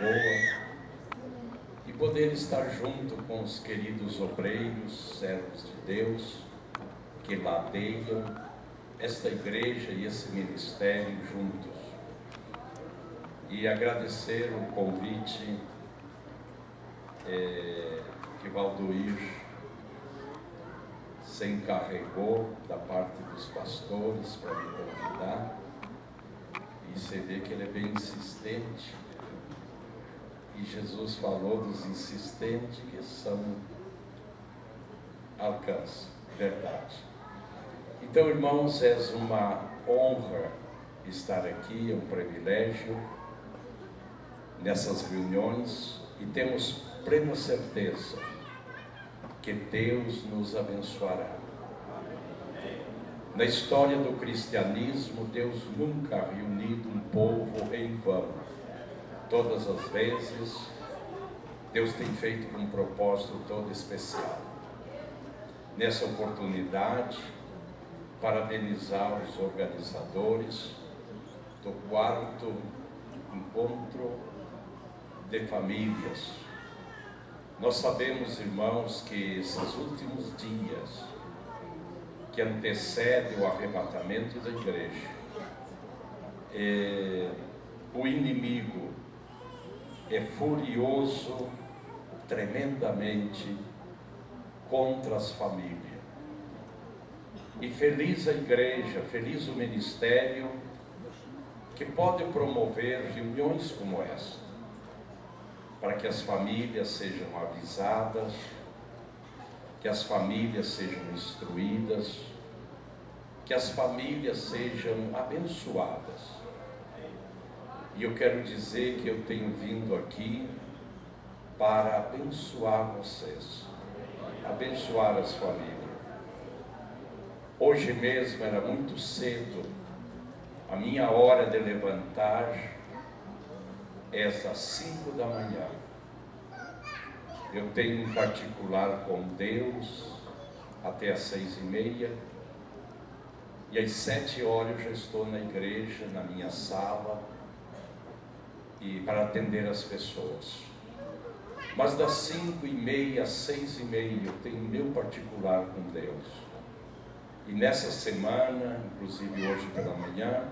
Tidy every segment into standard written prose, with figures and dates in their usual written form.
boa e poder estar junto com os queridos obreiros, servos de Deus, que ladeiam esta igreja e esse ministério juntos. E agradecer o convite que Valdoir se encarregou da parte dos pastores para me convidar. E você vê que ele é bem insistente. E Jesus falou dos insistentes que alcançam verdade. Então, irmãos, é uma honra estar aqui, é um privilégio nessas reuniões e temos plena certeza que Deus nos abençoará. Na história do cristianismo, Deus nunca ha reunido um povo em vão. Todas as vezes, Deus tem feito um propósito todo especial. Nessa oportunidade, parabenizar os organizadores do 4º encontro de famílias. Nós sabemos, irmãos, que esses últimos dias que antecedem o arrebatamento da igreja, o inimigo é furioso tremendamente contra as famílias. E feliz a igreja, feliz o ministério que pode promover reuniões como esta, para que as famílias sejam avisadas, que as famílias sejam instruídas, que as famílias sejam abençoadas. E eu quero dizer que eu tenho vindo aqui para abençoar vocês, abençoar as famílias. Hoje mesmo era muito cedo, a minha hora de levantar é às 5 da manhã. Eu tenho um particular com Deus até às 6h30, e às 7 horas eu já estou na igreja, na minha sala, e para atender as pessoas. Mas das 5h30 às 6h30 eu tenho meu particular com Deus. E nessa semana, inclusive hoje pela manhã,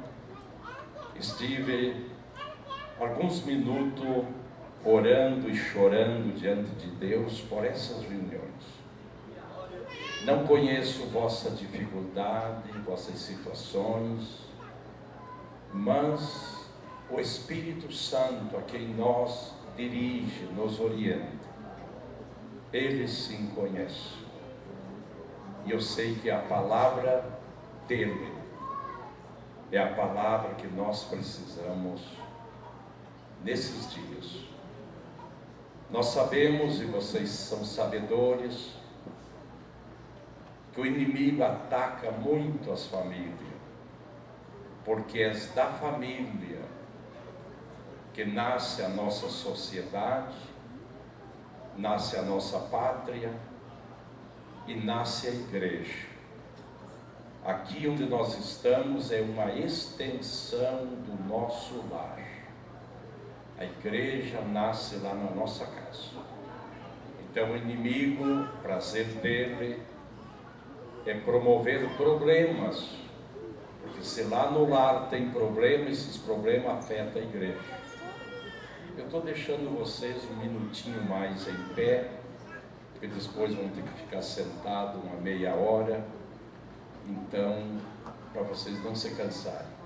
estive alguns minutos orando e chorando diante de Deus por essas reuniões. Não conheço vossa dificuldade, vossas situações, mas o Espírito Santo, a quem nós dirige, nos orienta, Ele sim conhece. E eu sei que a palavra dEle é a palavra que nós precisamos nesses dias. Nós sabemos, e vocês são sabedores, que o inimigo ataca muito as famílias, porque é da família que nasce a nossa sociedade, nasce a nossa pátria e nasce a igreja. Aqui onde nós estamos é uma extensão do nosso lar. A igreja nasce lá na nossa casa. Então o inimigo, o prazer dele é promover problemas, porque se lá no lar tem problema, esses problemas afetam a igreja. Eu estou deixando vocês um minutinho mais em pé, porque depois vão ter que ficar sentados uma meia hora, então, para vocês não se cansarem.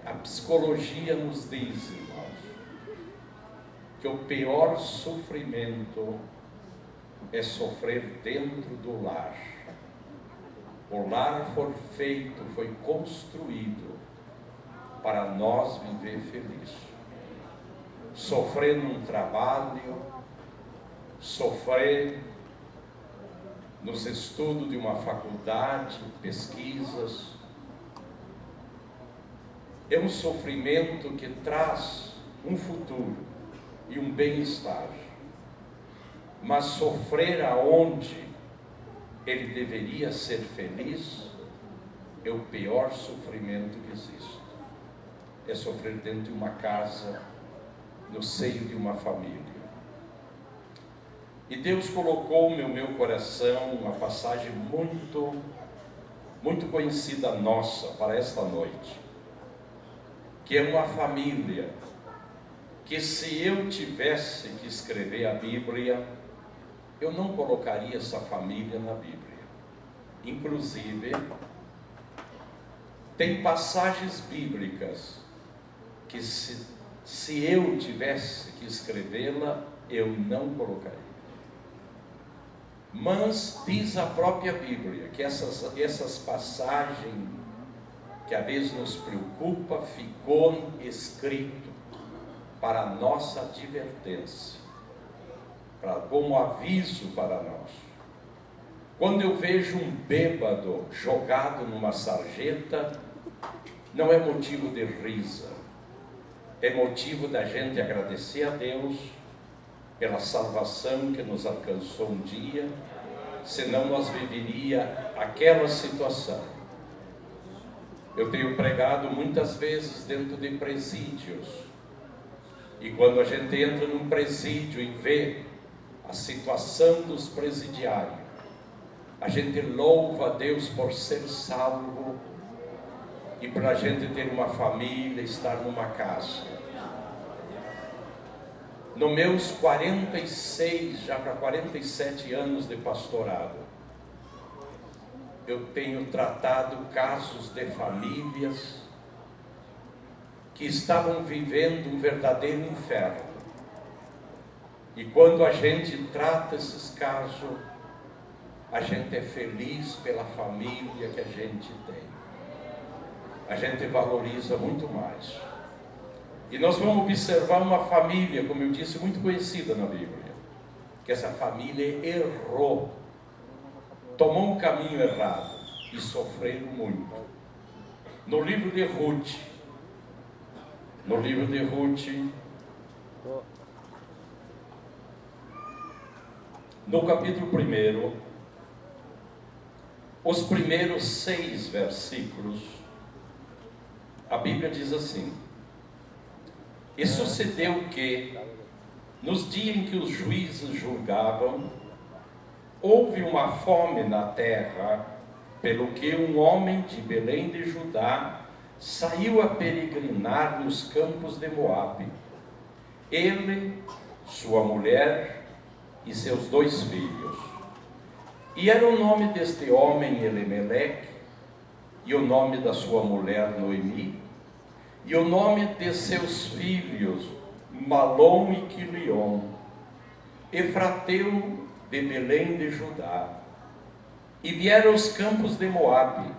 A psicologia nos diz, irmãos, que o pior sofrimento é sofrer dentro do lar. O lar foi construído para nós viver feliz. Sofrer num trabalho, sofrer nos estudos de uma faculdade, pesquisas, é um sofrimento que traz um futuro e um bem-estar. Mas sofrer aonde ele deveria ser feliz é o pior sofrimento que existe. é sofrer dentro de uma casa, no seio de uma família. E Deus colocou no meu coração uma passagem muito conhecida nossa para esta noite, que é uma família que, se eu tivesse que escrever a Bíblia, eu não colocaria essa família na Bíblia. Inclusive, tem passagens bíblicas que se eu tivesse que escrevê-la, eu não colocaria. Mas diz a própria Bíblia que essas passagens que às vezes nos preocupa, ficou escrito para a nossa advertência, como aviso para nós. Quando eu vejo um bêbado jogado numa sarjeta, não é motivo de risa, é motivo da gente agradecer a Deus pela salvação que nos alcançou um dia, senão nós viveríamos aquela situação. Eu tenho pregado muitas vezes dentro de presídios, e quando a gente entra num presídio e vê a situação dos presidiários, a gente louva a Deus por ser salvo e para a gente ter uma família, estar numa casa. Nos meus 46, já para 47 anos de pastorado, eu tenho tratado casos de famílias que estavam vivendo um verdadeiro inferno. E quando a gente trata esses casos, a gente é feliz pela família que a gente tem. A gente valoriza muito mais. E nós vamos observar uma família, como eu disse, muito conhecida na Bíblia, que essa família errou, tomou um caminho errado e sofreram muito. No livro de Ruth, no capítulo 1, os primeiros 6 versículos, a Bíblia diz assim: e sucedeu que, nos dias em que os juízes julgavam, houve uma fome na terra, pelo que um homem de Belém de Judá saiu a peregrinar nos campos de Moabe. Ele, sua mulher e seus 2 filhos. E era o nome deste homem Elimeleque, e o nome da sua mulher Noemi, e o nome de seus filhos Malom e Quilion, Efrateu de Belém de Judá. E vieram aos campos de Moabe,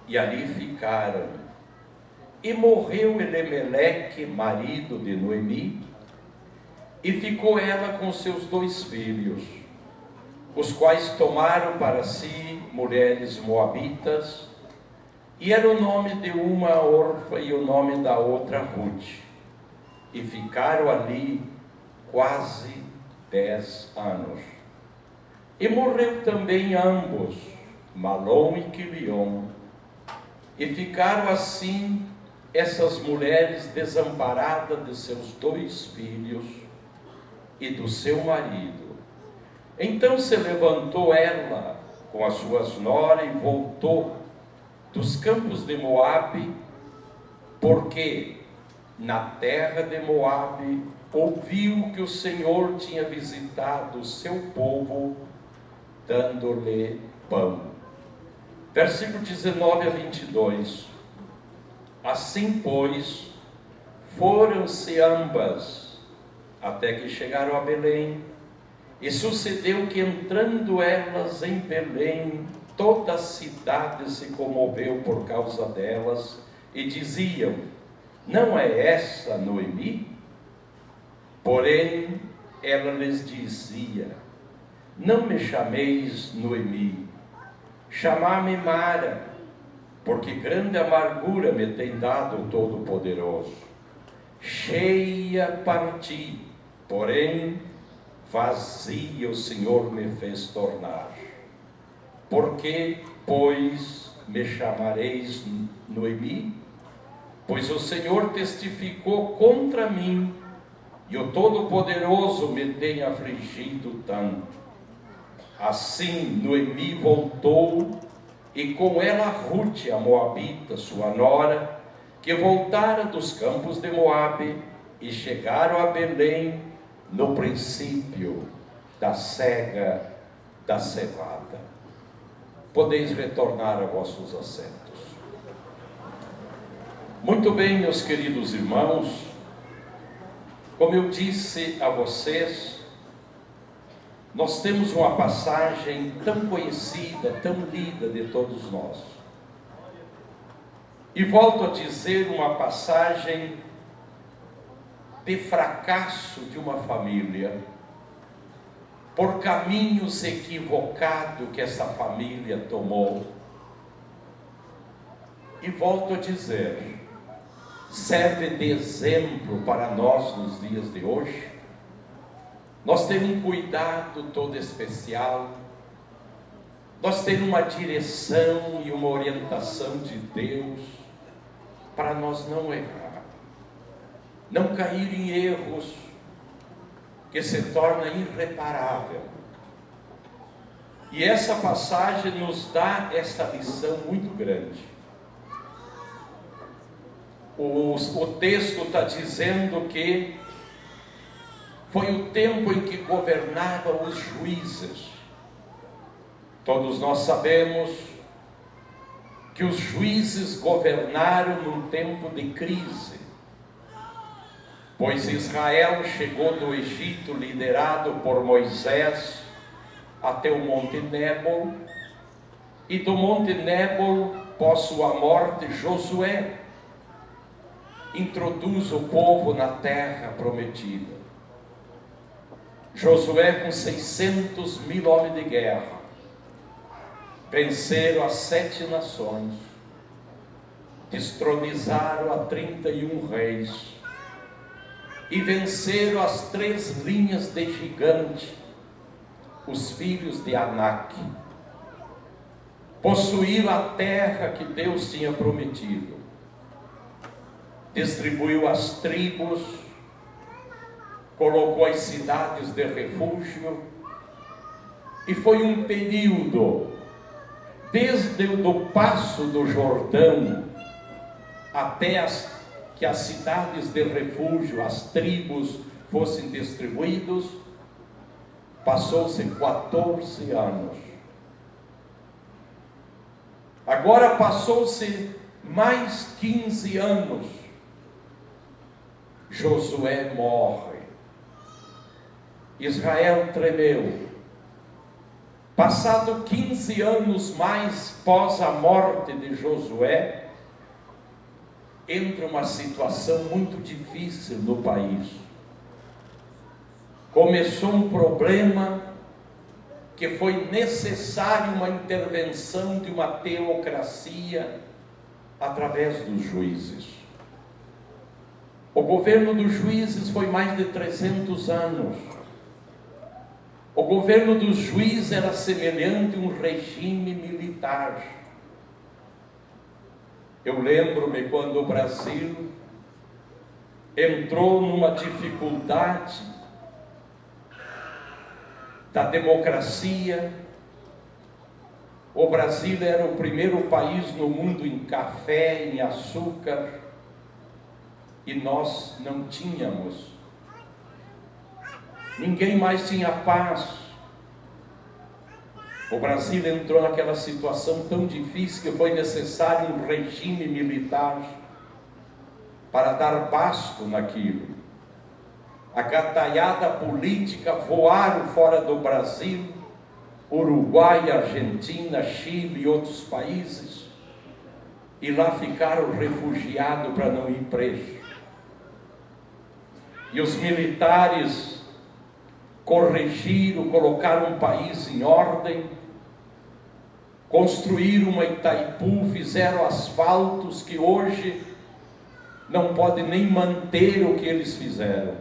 e ali ficaram. E morreu Elimeleque, marido de Noemi, e ficou ela com seus 2 filhos, os quais tomaram para si mulheres moabitas, e era o nome de uma Orfa e o nome da outra Ruth, e ficaram ali quase 10 anos. E morreu também ambos, Malom e Quilion, e ficaram assim essas mulheres desamparadas de seus 2 filhos e do seu marido. Então se levantou ela com as suas noras e voltou dos campos de Moabe, porque na terra de Moabe ouviu que o Senhor tinha visitado o seu povo, dando-lhe pão. Versículo 19 a 22. Assim, pois, foram-se ambas, até que chegaram a Belém. E sucedeu que, entrando elas em Belém, toda a cidade se comoveu por causa delas, e diziam: não é essa Noemi? Porém, ela lhes dizia: não me chameis Noemi, chamai-me Mara, porque grande amargura me tem dado o Todo-Poderoso. Cheia parti, porém vazia o Senhor me fez tornar. Por que, pois, me chamareis Noemi? pois o Senhor testificou contra mim, e o Todo-Poderoso me tem afligido tanto. Assim Noemi voltou, e com ela Rute, a Moabita, sua nora, que voltara dos campos de Moabe, e chegaram a Belém no princípio da cega da cevada. Podeis retornar a vossos assentos. Muito bem, meus queridos irmãos, como eu disse a vocês, nós temos uma passagem tão conhecida, tão lida de todos nós. E volto a dizer, uma passagem de fracasso de uma família, por caminhos equivocados que essa família tomou. E volto a dizer, serve de exemplo para nós nos dias de hoje. Nós temos um cuidado todo especial, nós temos uma direção e uma orientação de Deus para nós não errar, não cair em erros que se torna irreparável. E essa passagem nos dá essa lição muito grande. O texto está dizendo que foi o tempo em que governavam os juízes. Todos nós sabemos que os juízes governaram num tempo de crise, pois Israel chegou do Egito liderado por Moisés até o Monte Nebo, e do Monte Nebo, pós sua morte, Josué introduz o povo na terra prometida. Josué, com 600.000 homens de guerra, venceram as 7 nações, destronizaram a 31 reis e venceram as 3 linhas de gigante, os filhos de Anak. Possuíram a terra que Deus tinha prometido, distribuiu as tribos, colocou as cidades de refúgio, e foi um período, desde o passo do Jordão até que as cidades de refúgio, as tribos fossem distribuídos, passou-se 14 anos. Agora passou-se mais 15 anos. Josué morre. Israel tremeu. Passado 15 anos mais pós a morte de Josué, entra uma situação muito difícil no país. Começou um problema que foi necessário uma intervenção de uma teocracia através dos juízes. O governo dos juízes foi mais de 300 anos. O governo dos juízes era semelhante a um regime militar. Eu lembro-me quando o Brasil entrou numa dificuldade da democracia. O Brasil era o primeiro país no mundo em café, em açúcar, e nós não tínhamos. Ninguém mais tinha paz. O Brasil entrou naquela situação tão difícil que foi necessário um regime militar para dar basto naquilo. A gataiada política voaram fora do Brasil, Uruguai, Argentina, Chile e outros países, e lá ficaram refugiados para não ir preso. E os militares corrigiram, colocaram o país em ordem, construíram uma Itaipu, fizeram asfaltos que hoje não podem nem manter o que eles fizeram.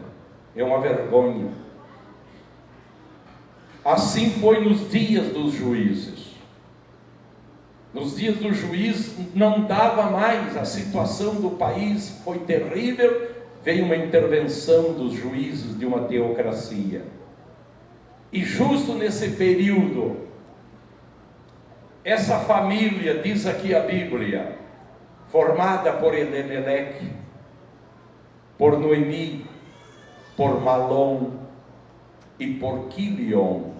É uma vergonha. Assim foi nos dias dos juízes. Nos dias do juiz não dava mais, a situação do país foi terrível, veio uma intervenção dos juízes de uma teocracia. E justo nesse período, essa família, diz aqui a Bíblia, formada por Elimeleque, por Noemi, por Malom e por Quilion.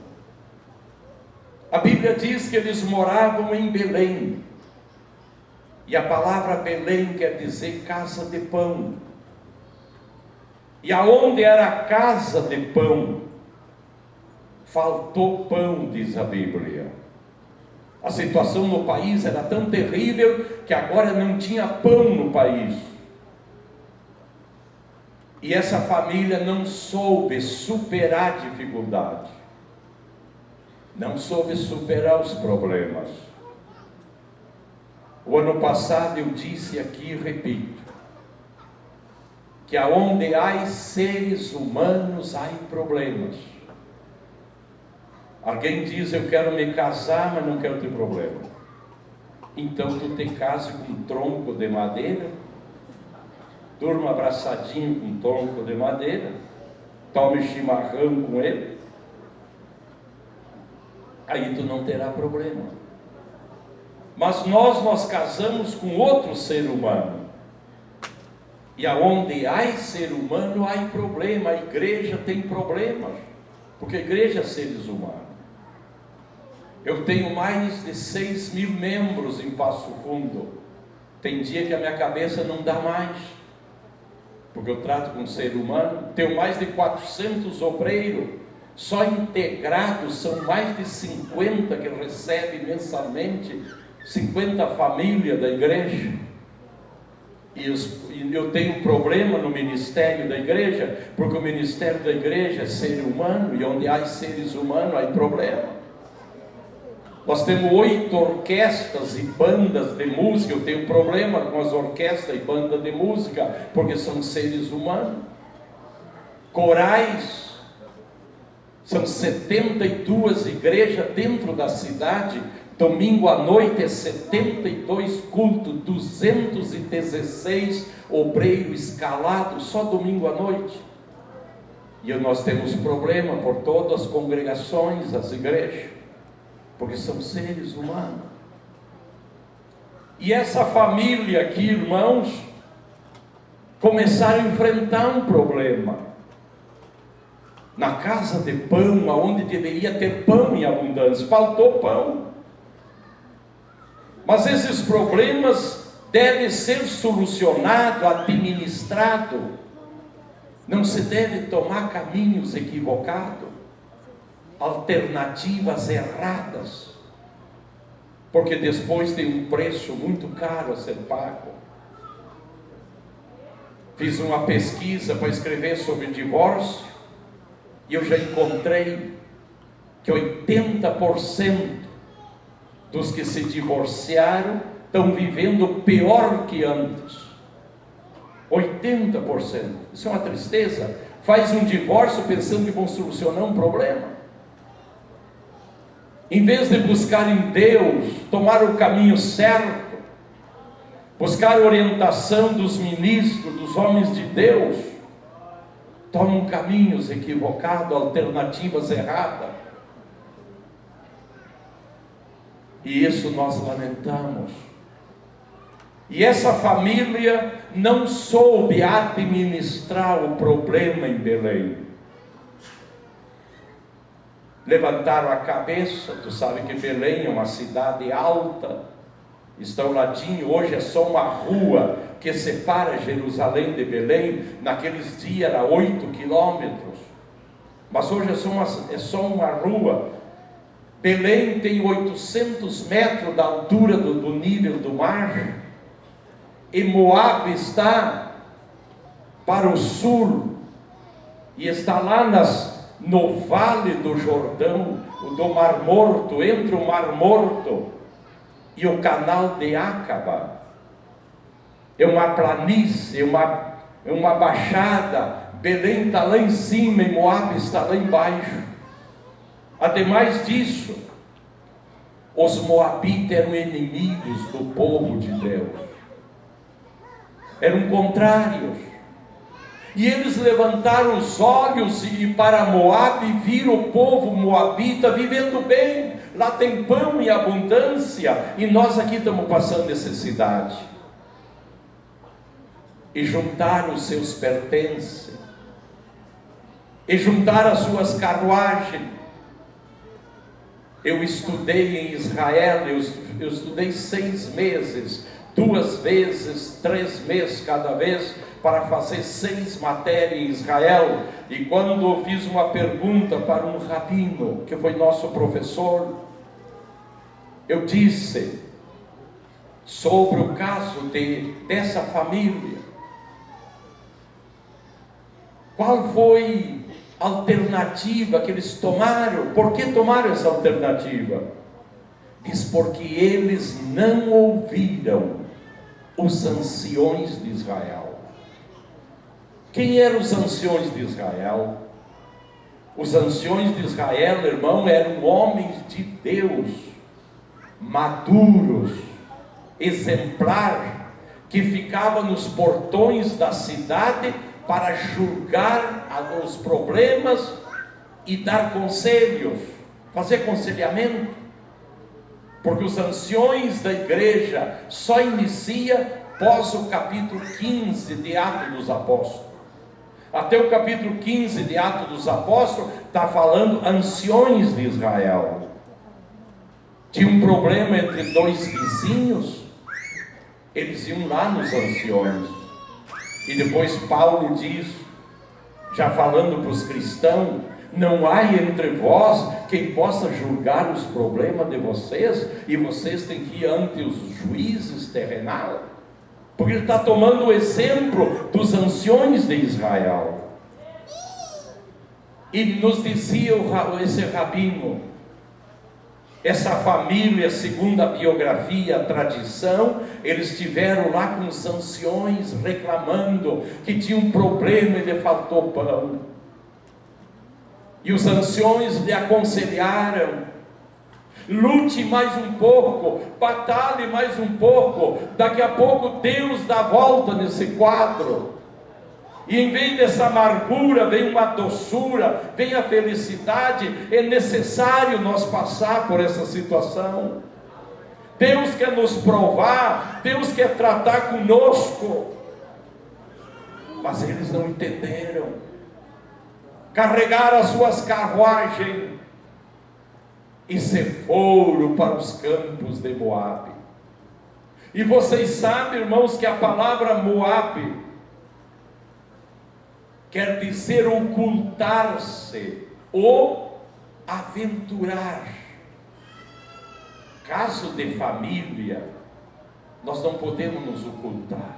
A Bíblia diz que eles moravam em Belém. E a palavra Belém quer dizer casa de pão. E aonde era a casa de pão, faltou pão, diz a Bíblia. A situação no país era tão terrível que agora não tinha pão no país. E essa família não soube superar a dificuldade. Não soube superar os problemas. O ano passado eu disse aqui e repito, que aonde há seres humanos, há problemas. Alguém diz, eu quero me casar, mas não quero ter problema. Então tu te casa com um tronco de madeira, durma abraçadinho com um tronco de madeira, tome chimarrão com ele, aí tu não terá problema. Mas nós casamos com outro ser humano. E aonde há ser humano, há problema. A igreja tem problemas, porque a igreja é seres humanos. Eu tenho mais de 6.000 membros em Passo Fundo. Tem dia que a minha cabeça não dá mais, porque eu trato com ser humano. Tenho mais de 400 obreiros, só integrados são mais de 50 que recebem mensalmente, 50 famílias da igreja. E eu tenho um problema no ministério da igreja, porque o ministério da igreja é ser humano, e onde há seres humanos, há problema. Nós temos 8 orquestras e bandas de música. Eu tenho problema com as orquestras e bandas de música, porque são seres humanos. Corais, são 72 igrejas dentro da cidade. Domingo à noite é 72 cultos, 216 obreiros escalados, só domingo à noite. E nós temos problema por todas as congregações, as igrejas, porque são seres humanos. E essa família aqui, irmãos, começaram a enfrentar um problema. Na casa de pão, onde deveria ter pão em abundância, faltou pão. Mas esses problemas devem ser solucionados, administrados. Não se deve tomar caminhos equivocados, alternativas erradas, porque depois tem um preço muito caro a ser pago. Fiz uma pesquisa para escrever sobre divórcio, e eu já encontrei que 80% dos que se divorciaram estão vivendo pior que antes. 80%. Isso é uma tristeza. Faz um divórcio pensando que vão solucionar um problema. Em vez de buscar em Deus, tomar o caminho certo, buscar a orientação dos ministros, dos homens de Deus, tomam caminhos equivocados, alternativas erradas. E isso nós lamentamos. E essa família não soube administrar o problema em Belém. Levantaram a cabeça. Tu sabe que Belém é uma cidade alta, está ao ladinho. Hoje é só uma rua que separa Jerusalém de Belém. Naqueles dias era 8 quilômetros, mas hoje é só uma rua. Belém tem 800 metros da altura do nível do mar, e Moabe está para o sul, e está lá no vale do Jordão, do Mar Morto, entre o Mar Morto e o canal de Acaba. É uma planície, é uma baixada. Belém está lá em cima e Moabe está lá embaixo. Ademais disso, Os moabitas eram inimigos do povo de Deus, eram contrários. E eles levantaram os olhos e para Moabe viram o povo moabita vivendo bem. Lá tem pão em abundância e nós aqui estamos passando necessidade. E juntaram os seus pertences, e juntaram as suas carruagens. Eu estudei em Israel, eu estudei 6 meses, 2 vezes, 3 meses cada vez, para fazer 6 matérias em Israel. E quando eu fiz uma pergunta para um rabino, que foi nosso professor, eu disse sobre o caso dessa família. Qual foi a alternativa que eles tomaram? Por que tomaram essa alternativa? Diz, porque eles não ouviram os anciões de Israel. Quem eram os anciões de Israel? Os anciões de Israel, irmão, eram homens de Deus, maduros, exemplar, que ficavam nos portões da cidade para julgar os problemas e dar conselhos, fazer conselhamento. Porque os anciões da igreja só inicia após o capítulo 15 de Atos dos Apóstolos. Até o capítulo 15 de Atos dos Apóstolos está falando anciões de Israel. Tinha um problema entre 2 vizinhos, eles iam lá nos anciões. E depois Paulo diz, já falando para os cristãos, não há entre vós quem possa julgar os problemas de vocês, e vocês têm que ir ante os juízes terrenais. Porque ele está tomando o exemplo dos anciões de Israel. E nos dizia esse rabino, essa família, segundo a biografia, a tradição, eles estiveram lá com os anciões reclamando que tinha um problema e lhe faltou pão. E os anciões lhe aconselharam: lute mais um pouco, batalhe mais um pouco, daqui a pouco Deus dá volta nesse quadro. E em vez dessa amargura, vem uma doçura, vem a felicidade. É necessário nós passar por essa situação. Deus quer nos provar, Deus quer tratar conosco. Mas eles não entenderam. Carregaram as suas carruagens e se foram para os campos de Moabe. E vocês sabem, irmãos, que a palavra Moabe quer dizer ocultar-se ou aventurar. Caso de família, nós não podemos nos ocultar,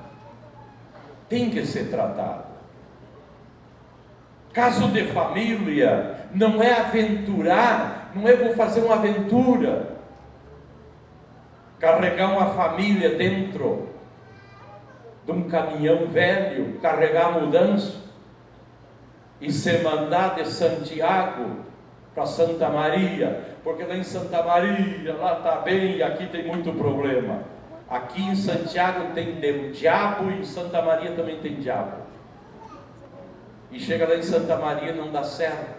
tem que ser tratado. Caso de família, não é aventurar, não é vou fazer uma aventura, carregar uma família dentro de um caminhão velho, carregar a mudança, e ser mandado de Santiago para Santa Maria, porque lá em Santa Maria, lá está bem, e aqui tem muito problema. Aqui em Santiago tem diabo, e em Santa Maria também tem diabo. E chega lá em Santa Maria, não dá certo.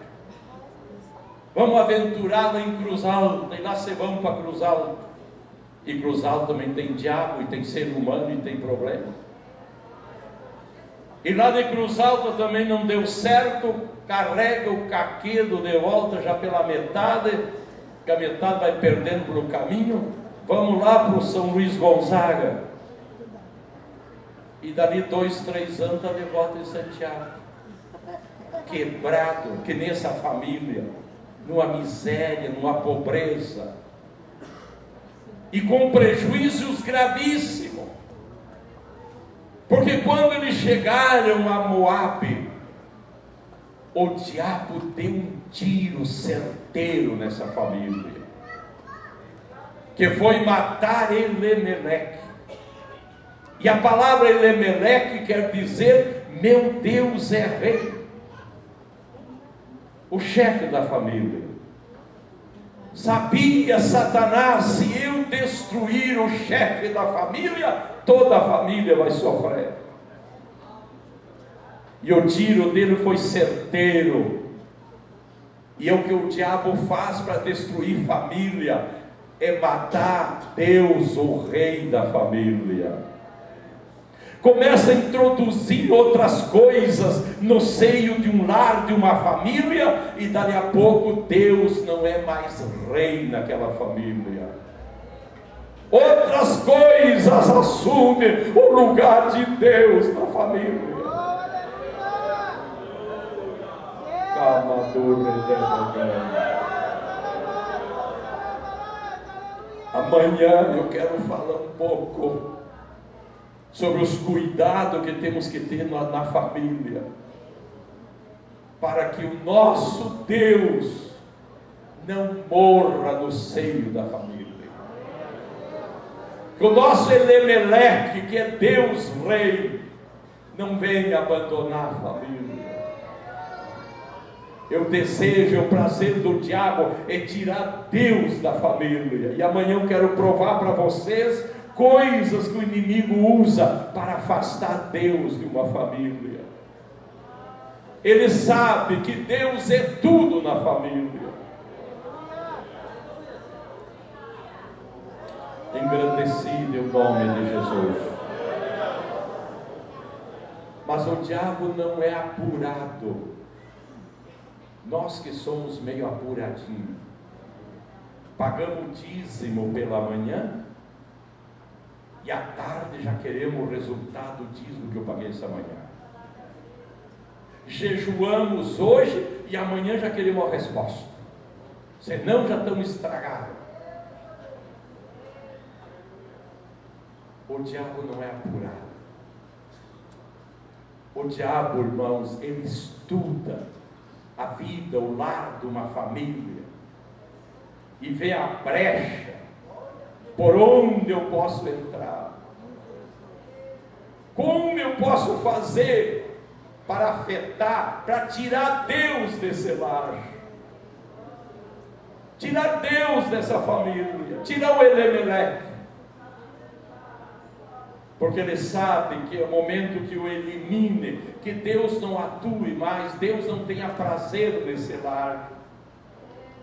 Vamos aventurar lá em Cruz Alta, e lá se vamos para Cruz Alta. E Cruz Alta também tem diabo, e tem ser humano, e tem problema. E lá de Cruz Alta também não deu certo, carrega o caquedo de volta já pela metade, que a metade vai perdendo pelo caminho. Vamos lá para o São Luís Gonzaga. E dali 2, 3 anos está de volta em Santiago. Quebrado, que nem essa família, numa miséria, numa pobreza. E com prejuízos gravíssimos. Porque quando eles chegaram a Moabe, o diabo deu um tiro certeiro nessa família, que foi matar Elimeleque. E a palavra Elimeleque quer dizer: meu Deus é rei. O chefe da família. Sabia Satanás, se eu destruir o chefe da família, toda a família vai sofrer. E o tiro dele foi certeiro. E é o que o diabo faz para destruir família, é matar Deus, o rei da família. Começa a introduzir outras coisas no seio de um lar, de uma família, e dali a pouco Deus não é mais rei naquela família. Outras coisas assumem o lugar de Deus na família. Amanhã eu quero falar um pouco sobre os cuidados que temos que ter na família, para que o nosso Deus não morra no seio da família. Que o nosso Elimeleque, que é Deus Rei, não venha abandonar a família. Eu desejo, o prazer do diabo é tirar Deus da família. E amanhã eu quero provar para vocês coisas que o inimigo usa para afastar Deus de uma família. Ele sabe que Deus é tudo na família. Engrandecido é o nome de Jesus. Mas o diabo não é apurado. Nós que somos meio apuradinhos, pagamos dízimo pela manhã, e à tarde já queremos o resultado do dízimo que eu paguei essa manhã. Jejuamos hoje e amanhã já queremos a resposta. Senão já estamos estragados. O diabo não é apurado. O diabo, irmãos, ele estuda a vida, o lar de uma família, e vê a brecha por onde eu posso entrar, como eu posso fazer para afetar, para tirar Deus desse lar, tirar Deus dessa família, tirar o Elimeleque, porque ele sabe que é o momento que o elimine, que Deus não atue mais, Deus não tenha prazer nesse lar,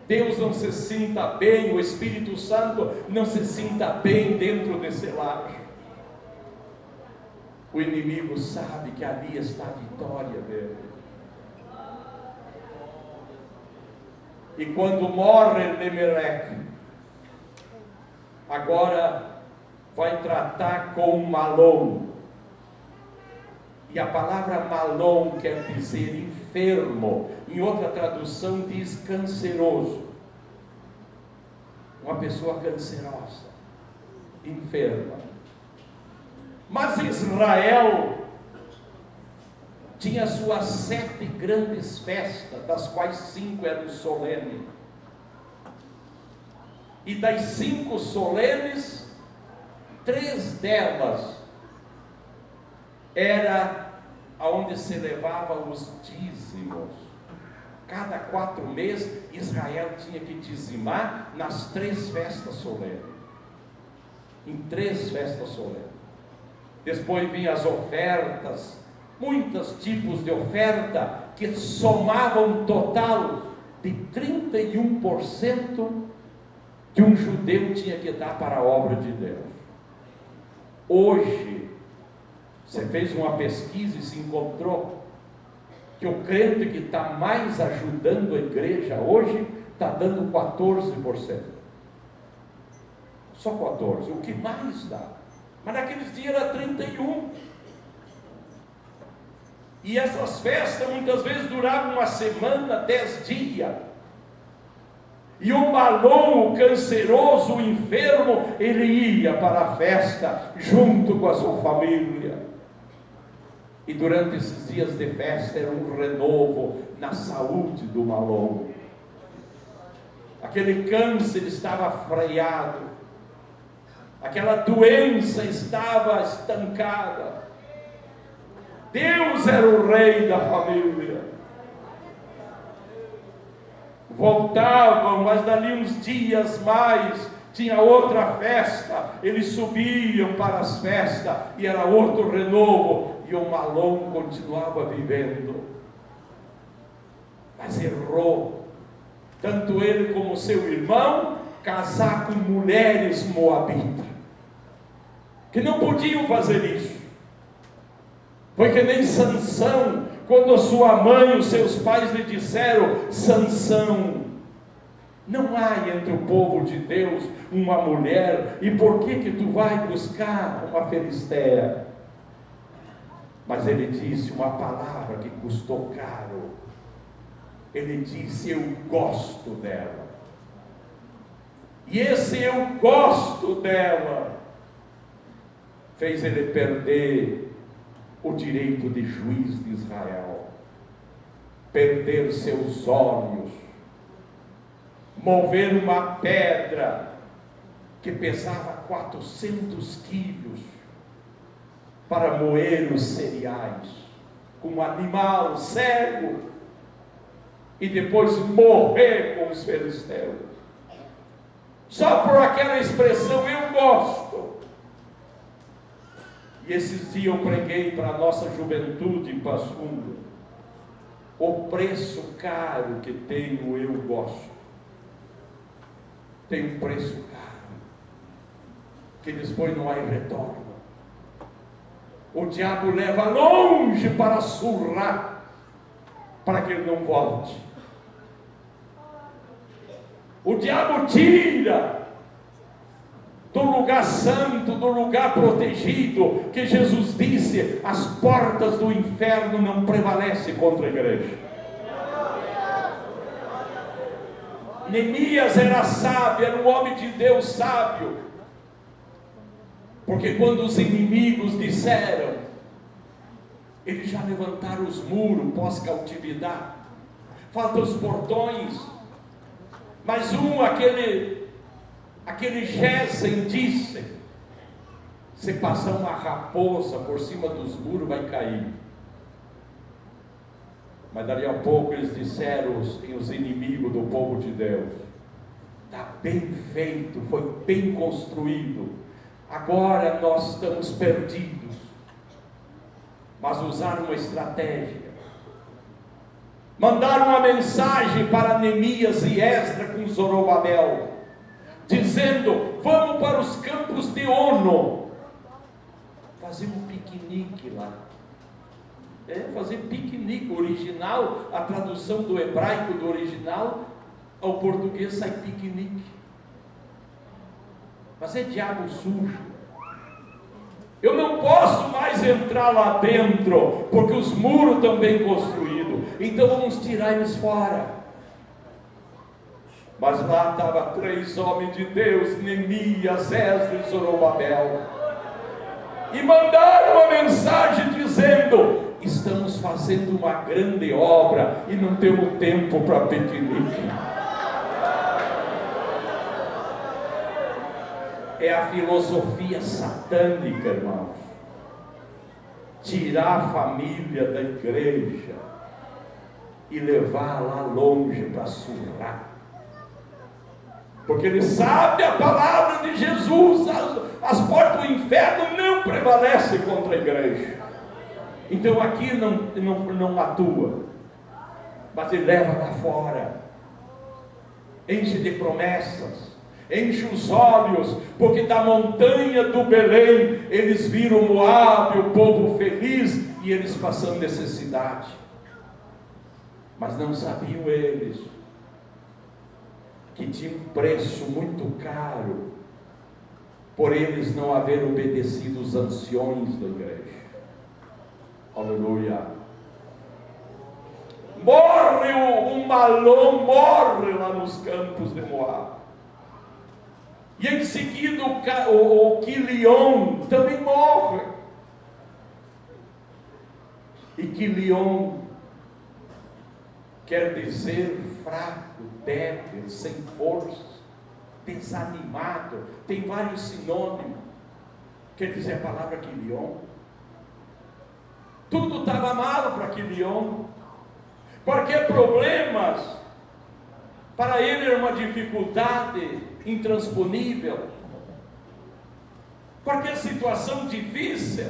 Deus não se sinta bem, o Espírito Santo não se sinta bem dentro desse lar. O inimigo sabe que ali está a vitória dele. E quando morre Elimeleque, agora vai tratar com Malom. E a palavra Malom quer dizer enfermo. Em outra tradução diz canceroso. Uma pessoa cancerosa, enferma. Mas Israel tinha suas 7 grandes festas, das quais 5 eram solenes. E das 5 solenes, 3 delas era onde se levava os dízimos. Cada 4 meses Israel tinha que dizimar nas 3 festas solenes. Em 3 festas solenes. Depois vinham as ofertas, muitos tipos de oferta que somavam um total de 31% que um judeu tinha que dar para a obra de Deus. Hoje, você fez uma pesquisa e se encontrou que o crente que está mais ajudando a igreja hoje está dando 14%. Só 14%, o que mais dá? Mas naqueles dias era 31%. E essas festas muitas vezes duravam uma semana, 10 dias. E o Malom, o canceroso, o enfermo, ele ia para a festa junto com a sua família. E durante esses dias de festa era um renovo na saúde do Malom. Aquele câncer estava freado, aquela doença estava estancada. Deus era o rei da família. voltavam, mas dali uns dias mais tinha outra festa, eles subiam para as festas, e era outro renovo, e o Malom continuava vivendo, mas errou, tanto ele como seu irmão, casar com mulheres moabitas, que não podiam fazer isso. Foi que nem Sansão, quando a sua mãe e os seus pais lhe disseram: Sansão, não há entre o povo de Deus uma mulher, e por que tu vai buscar uma filisteia? Mas ele disse uma palavra que custou caro. Ele disse: eu gosto dela. E esse eu gosto dela fez ele perder o direito de juiz de Israel, perder seus olhos, mover uma pedra que pesava 400 quilos para moer os cereais, com um animal cego, e depois morrer com os filisteus, só por aquela expressão: eu gosto. E esses dias eu preguei para a nossa juventude em Passo Fundo o preço caro que tem o eu gosto. Tem um preço caro, que depois não há retorno. O diabo leva longe para surrar, para que ele não volte. O diabo tira do lugar santo, do lugar protegido, que Jesus disse: as portas do inferno não prevalecem contra a igreja. Neemias era sábio, era um homem de Deus sábio, porque quando os inimigos disseram, eles já levantaram os muros pós-cautividade, faltam os portões, mas aquele Gesem disse: se passar uma raposa por cima dos muros vai cair. Mas dali a pouco eles disseram, os inimigos do povo de Deus: está bem feito, foi bem construído, agora nós estamos perdidos. Mas usaram uma estratégia, mandaram uma mensagem para Neemias e Esdras com Zorobabel, dizendo: vamos para os campos de Ono, fazer um piquenique lá. Fazer piquenique. Original, a tradução do hebraico do original ao português sai piquenique, mas é diabo sujo. Eu não posso mais entrar lá dentro, porque os muros estão bem construídos, então vamos tirar eles fora. Mas lá estavam 3 homens de Deus, Neemias, Esdras e Zorobabel, e mandaram uma mensagem dizendo: estamos fazendo uma grande obra e não temos tempo para piquenique. É a filosofia satânica, irmãos, tirar a família da igreja e levar lá longe para surrar, porque ele sabe a palavra de Jesus: as portas do inferno não prevalecem contra a igreja. Então aqui não atua, mas ele leva lá fora, enche de promessas, enche os olhos, porque da montanha do Belém eles viram Moabe, o povo feliz, e eles passando necessidade. Mas não sabiam eles que tinha um preço muito caro por eles não haver obedecido os anciões da igreja. Aleluia. Morre um Malom, morre lá nos campos de Moab. E em seguida o Quilion também morre. E Quilion quer dizer fraco, débil, sem força, desanimado. Tem vários sinônimos. Quer dizer a palavra Quilion. Tudo estava mal para Quilion, porque problemas Para ele era uma dificuldade intransponível. Qualquer situação difícil,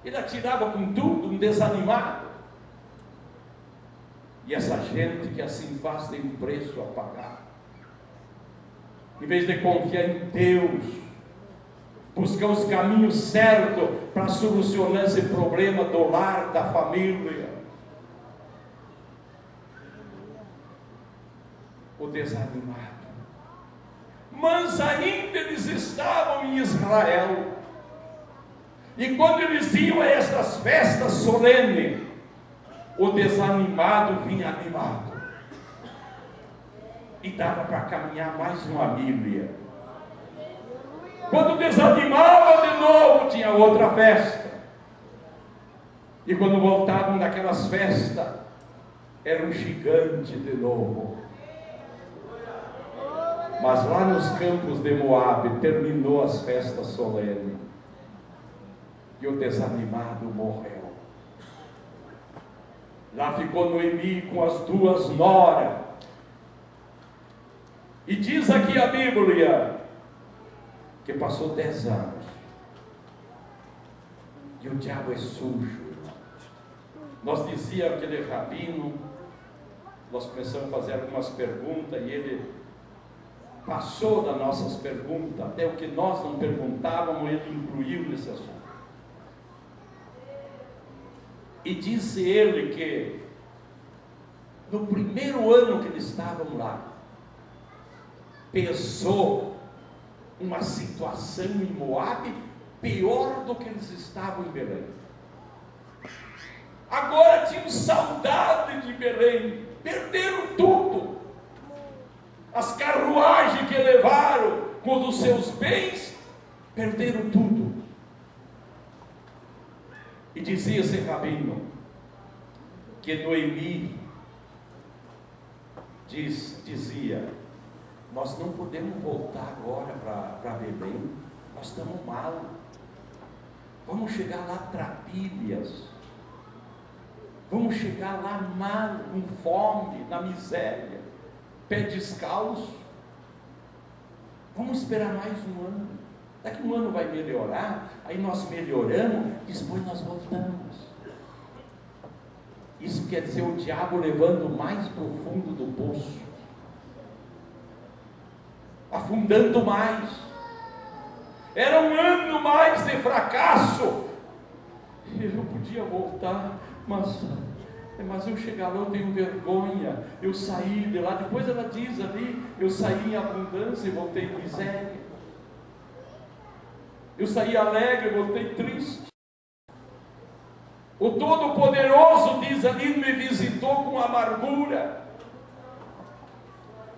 ele atirava com tudo, um desanimado. E essa gente que assim faz tem um preço a pagar. Em vez de confiar em Deus, buscar os caminhos certos para solucionar esse problema do lar, da família, o desanimado. Mas ainda eles estavam em Israel, e quando eles iam a estas festas solenes, o desanimado vinha animado, e dava para caminhar mais uma milha. Quando desanimava de novo, tinha outra festa, e quando voltavam daquelas festas, era um gigante de novo. Mas lá nos campos de Moabe, terminou as festas solenes, e o desanimado morreu. Lá ficou Noemi com as 2 noras, e diz aqui a Bíblia, que passou 10 anos, e o diabo é sujo. Nós dizíamos aquele rabino, nós começamos a fazer algumas perguntas, e ele passou das nossas perguntas, até o que nós não perguntávamos, ele incluiu nesse assunto. E disse ele que, no primeiro ano que eles estavam lá, pesou uma situação em Moabe pior do que eles estavam em Belém. Agora tinham saudade de Belém, perderam tudo. As carruagens que levaram com os seus bens, perderam tudo. E dizia esse rabino, que Noemi dizia, nós não podemos voltar agora para Belém, nós estamos mal, vamos chegar lá trapilhas, vamos chegar lá mal, com fome, na miséria, pé descalço, vamos esperar mais um ano, daqui um ano vai melhorar, aí nós melhoramos, depois nós voltamos. Isso quer dizer o diabo levando mais para o fundo do poço, afundando mais. Era um ano mais de fracasso. Eu podia voltar, mas eu chegar lá, eu tenho vergonha, eu saí de lá, depois ela diz ali, eu saí em abundância e voltei em miséria, eu saí alegre e voltei triste. O Todo-Poderoso diz ali, me visitou com amargura.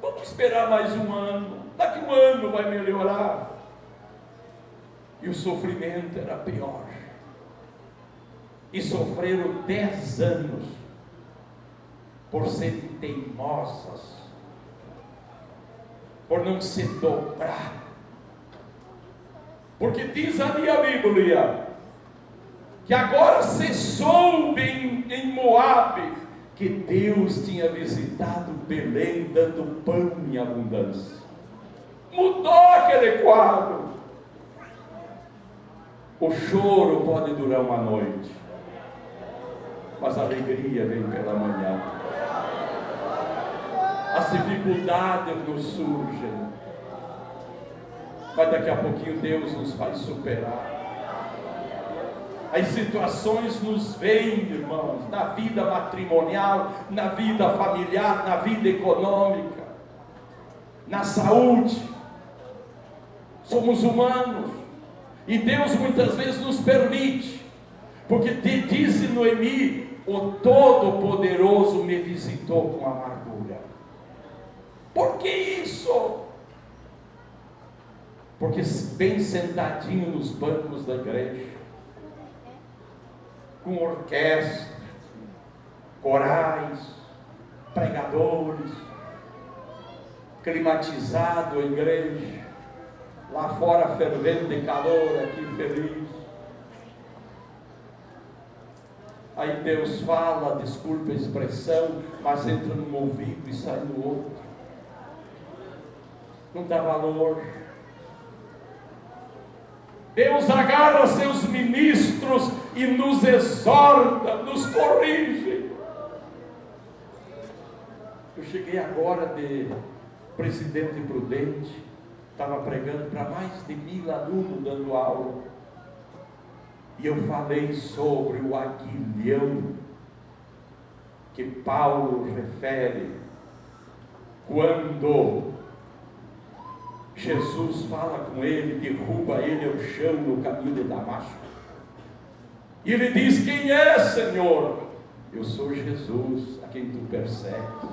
Vamos esperar mais um ano, daqui um ano vai melhorar. E o sofrimento era pior, e sofreram 10 anos, por serem teimosas, por não se dobrar, porque diz ali a Bíblia, que agora se soube em Moabe, que Deus tinha visitado Belém, dando pão em abundância. Mudou aquele quadro. O choro pode durar uma noite, mas a alegria vem pela manhã. As dificuldades nos surgem, mas daqui a pouquinho Deus nos faz superar. As situações nos vêm, irmãos, na vida matrimonial, na vida familiar, na vida econômica, na saúde. Somos humanos, e Deus muitas vezes nos permite, porque disse Noemi, o Todo-Poderoso me visitou com amargura. Por que isso? Porque bem sentadinho nos bancos da igreja, com orquestra, corais, pregadores, climatizado a igreja, lá fora fervendo de calor, aqui feliz. Aí Deus fala, desculpe a expressão, mas entra num ouvido e sai no outro. não dá valor. Deus agarra seus ministros e nos exorta, nos corrige. Eu cheguei agora de Presidente Prudente, estava pregando para mais de 1000 alunos dando aula, e eu falei sobre o aguilhão que Paulo refere quando Jesus fala com ele, derruba ele ao chão no caminho de Damasco, e ele diz: quem é, Senhor? Eu sou Jesus, a quem tu persegues,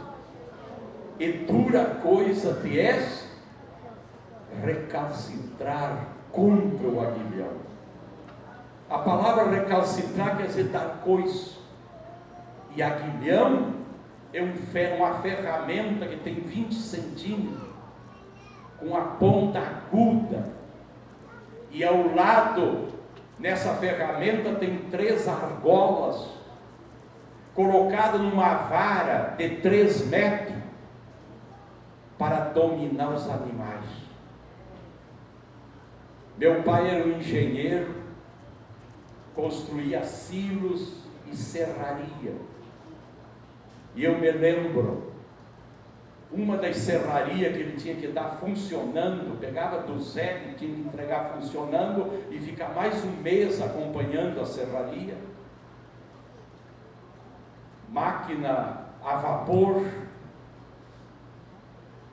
e dura coisa te és recalcitrar contra o aguilhão. A palavra recalcitrar quer dizer dar coice, e aguilhão é uma ferramenta que tem 20 centímetros, com a ponta aguda, e ao lado, nessa ferramenta, tem 3 argolas, colocadas numa vara de 3 metros, para dominar os animais. Meu pai era um engenheiro, construía silos e serraria, e eu me lembro, uma das serrarias que ele tinha que dar funcionando, pegava do zero e tinha que entregar funcionando, e ficar mais um mês acompanhando a serraria, máquina a vapor,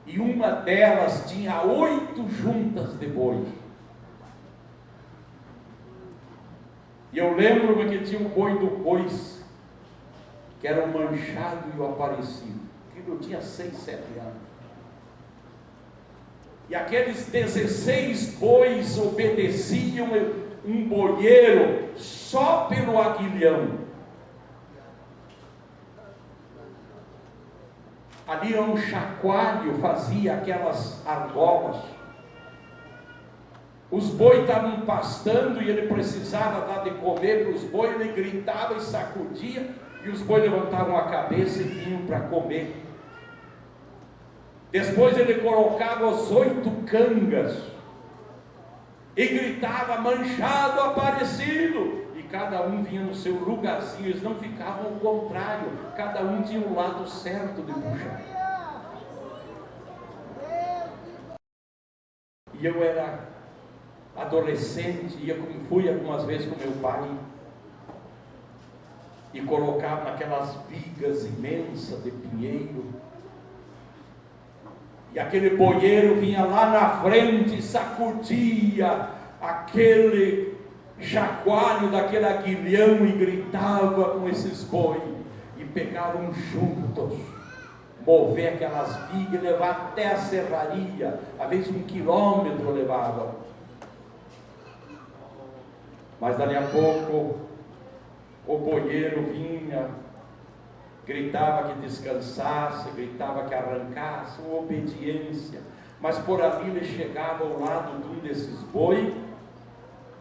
e uma delas tinha 8 juntas de boi. E eu lembro-me que tinha um boi do coice, que era o manchado e o aparecido, que eu tinha 6, 7 anos. E aqueles 16 bois obedeciam um boieiro só pelo aguilhão. Ali um chacoalho fazia aquelas argolas. Os bois estavam pastando e ele precisava dar de comer para os bois. Ele gritava e sacudia, e os bois levantavam a cabeça e vinham para comer. Depois ele colocava os 8 cangas e gritava: manchado, aparecido. E cada um vinha no seu lugarzinho, eles não ficavam ao contrário, cada um tinha o lado certo de puxar. E eu era adolescente, fui algumas vezes com meu pai, e colocava naquelas vigas imensas de pinheiro, e aquele boieiro vinha lá na frente, sacudia aquele chacoalho daquele aguilhão e gritava com esses bois, e pegavam juntos, mover aquelas vigas, levar até a serraria, às vezes 1 quilômetro levavam. Mas dali a pouco o boieiro vinha, gritava que descansasse, gritava que arrancasse, uma obediência. Mas por ali ele chegava ao lado de um desses bois,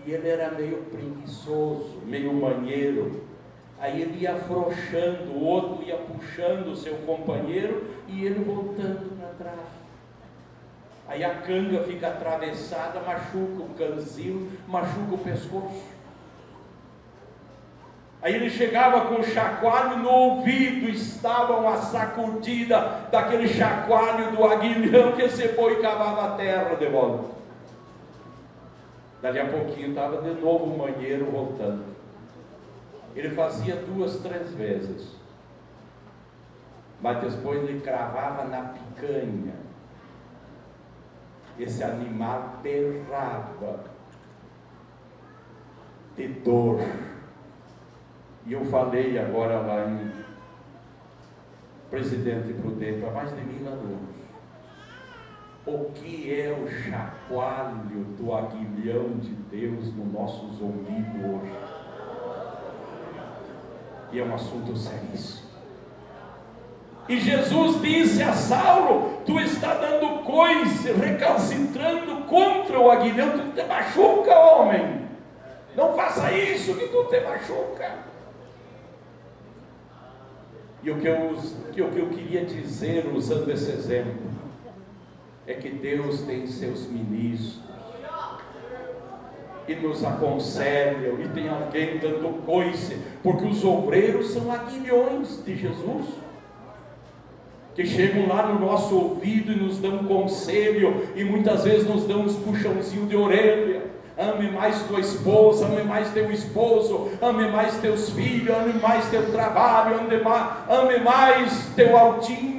e ele era meio preguiçoso, meio manheiro. Aí ele ia afrouxando, o outro ia puxando o seu companheiro, e ele voltando para trás. Aí a canga fica atravessada, machuca o canzil, machuca o pescoço. Aí ele chegava com o chacoalho, no ouvido estava uma sacudida daquele chacoalho do aguilhão, que esse boi cavava a terra de volta. Dali a pouquinho estava de novo o manheiro voltando. Ele fazia 2, 3 vezes, mas depois ele cravava na picanha. Esse animal berrava de dor. E eu falei agora lá em Presidente Prudente, para mais de 1000 alunos, o que é o chacoalho do aguilhão de Deus nos nossos ouvidos hoje? E é um assunto seríssimo. E Jesus disse a Saulo: tu está dando coice, recalcitrando contra o aguilhão, tu te machuca, homem. Não faça isso que tu te machuca. E o que eu queria dizer usando esse exemplo, é que Deus tem seus ministros e nos aconselham, e tem alguém dando coice, porque os obreiros são aguilhões de Jesus, que chegam lá no nosso ouvido e nos dão conselho, e muitas vezes nos dão uns puxãozinhos de orelha. Ame mais tua esposa, ame mais teu esposo, ame mais teus filhos, ame mais teu trabalho, ame mais teu altinho.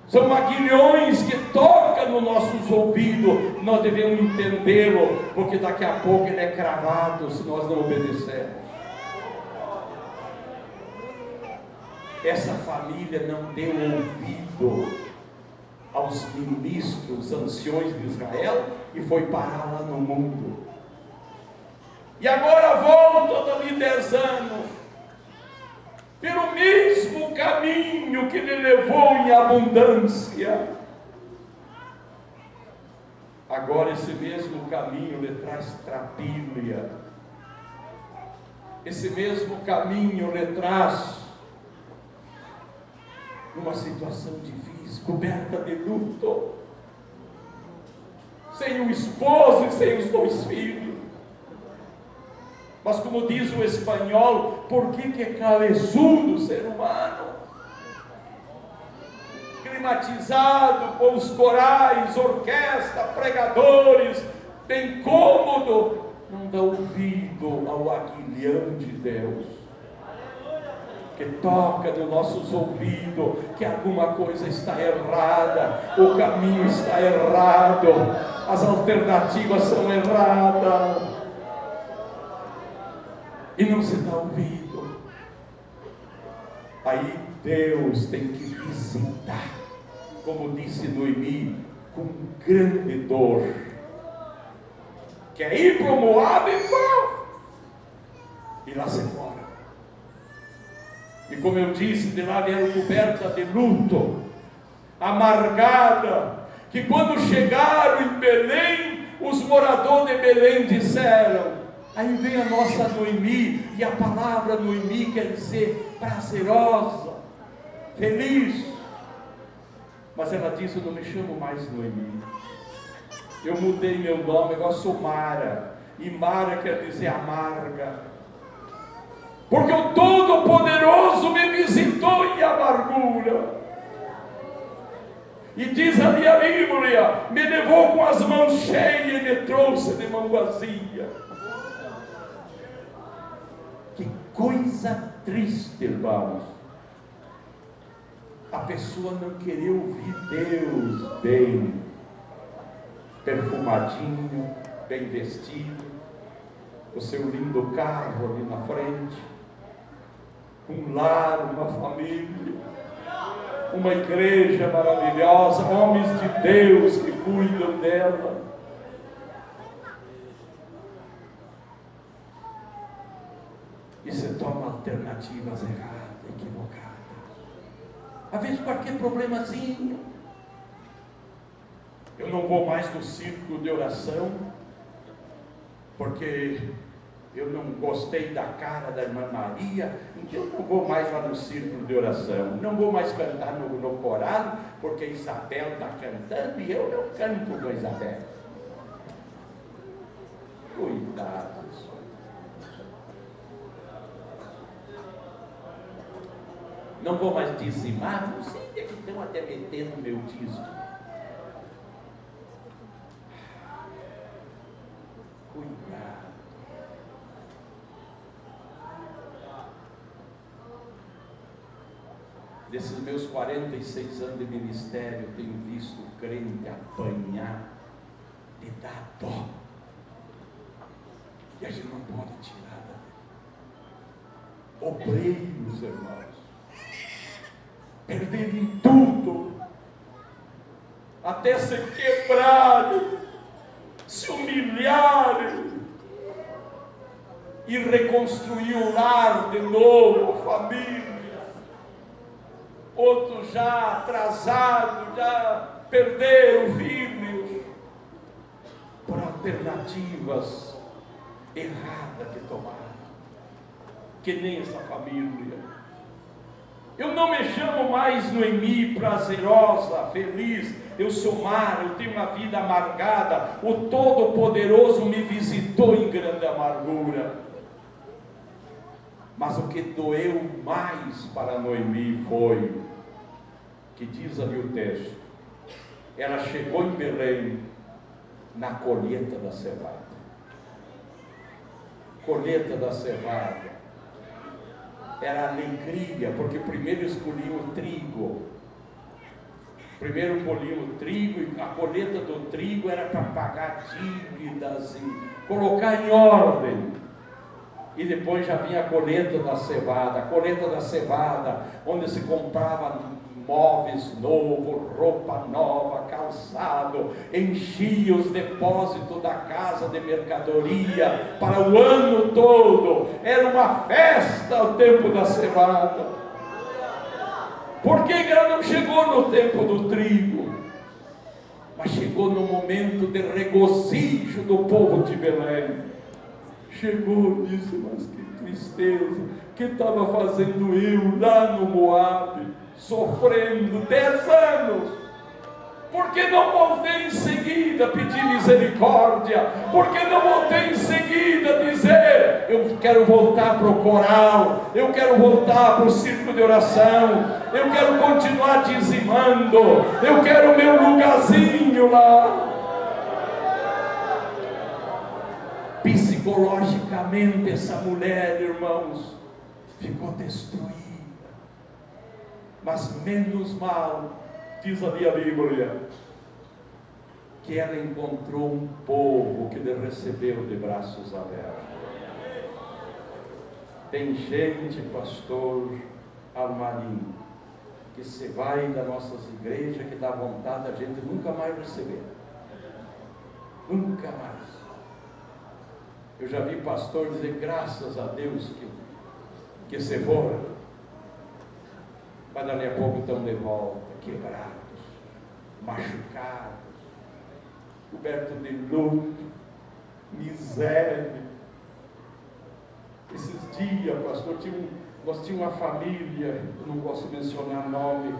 São aguilhões que tocam nos nossos ouvidos. Nós devemos entendê-lo, porque daqui a pouco ele é cravado se nós não obedecermos. Essa família não deu ouvido aos ministros, anciões de Israel, e foi parar lá no mundo. E agora volta dali 10 anos, pelo mesmo caminho que lhe levou em abundância. Agora esse mesmo caminho lhe traz trapilha. Esse mesmo caminho lhe traz uma situação difícil, coberta de luto, sem o esposo e sem os 2 filhos. Mas como diz o espanhol, por que é cabeçudo o ser humano? Climatizado com os corais, orquestra, pregadores, bem cômodo, não dá ouvido ao aguilhão de Deus, que toca nos nossos ouvidos, que alguma coisa está errada, o caminho está errado, as alternativas são erradas, e não se dá ouvido. Aí Deus tem que visitar, como disse Noemi, com grande dor. Quer ir para o Moab? E lá se fora. E como eu disse, de lá vieram coberta de luto, amargada, que quando chegaram em Belém, os moradores de Belém disseram, aí vem a nossa Noemi, e a palavra Noemi quer dizer prazerosa, feliz, mas ela disse, eu não me chamo mais Noemi, eu mudei meu nome, agora sou Mara, e Mara quer dizer amarga, porque o Todo-Poderoso me visitou em amargura. E diz ali a Bíblia, me levou com as mãos cheias e me trouxe de mão vazia. Que coisa triste, irmãos, a pessoa não querer ouvir Deus bem, perfumadinho, bem vestido, o seu lindo carro ali na frente, um lar, uma família, uma igreja maravilhosa, homens de Deus que cuidam dela. E você toma alternativas erradas, equivocadas. Às vezes qualquer problemazinho. Eu não vou mais no círculo de oração, porque eu não gostei da cara da irmã Maria, então eu não vou mais lá no círculo de oração, não vou mais cantar no coral, porque Isabel está cantando e eu não canto com Isabel. Cuidado, senhor. Não vou mais dizimar, não sei onde é que estão até metendo meu dízimo. Cuidado. Desses meus 46 anos de ministério, eu tenho visto o crente apanhar de dar dó. E a gente não pode tirar da vida. Obreiros, irmãos, perderem tudo, até se quebrarem, se humilharem e reconstruir o lar de novo, família. Outros já atrasados, já perderam filhos, por alternativas erradas que tomaram, que nem essa família. Eu não me chamo mais Noemi, prazerosa, feliz, eu sou mar, eu tenho uma vida amargada, o Todo-Poderoso me visitou em grande amargura. Mas o que doeu mais para Noemi foi, que diz ali o texto, ela chegou em Belém na colheita da cevada. Colheita da cevada era alegria, porque primeiro escolhiam o trigo. Primeiro colhiam o trigo, e a colheita do trigo era para pagar dívidas e colocar em ordem. E depois já vinha a colheita da cevada. A colheita da cevada, onde se comprava móveis novos, roupa nova, calçado, enchia os depósitos da casa de mercadoria para o ano todo. Era uma festa ao tempo da cevada. Por que ela não chegou no tempo do trigo? Mas chegou no momento de regozijo do povo de Belém. Chegou e disse, mas que tristeza, que estava fazendo eu lá no Moabe, sofrendo 10 anos, porque não voltei em seguida a pedir misericórdia, porque não voltei em seguida a dizer, eu quero voltar para o coral, eu quero voltar para o círculo de oração, eu quero continuar dizimando, eu quero o meu lugarzinho lá. Psicologicamente essa mulher, irmãos, ficou destruída. Mas menos mal, diz ali a Bíblia, que ela encontrou um povo que lhe recebeu de braços abertos. Tem gente, pastor Armarinho, que se vai das nossas igrejas, que dá vontade a gente nunca mais receber. Nunca mais. Eu já vi pastor dizer, graças a Deus que se foram. Mas dali a pouco estão de volta, quebrados, machucados, cobertos de luto, miséria. Esses dias, pastor, nós tínhamos uma família, eu não gosto de mencionar nome,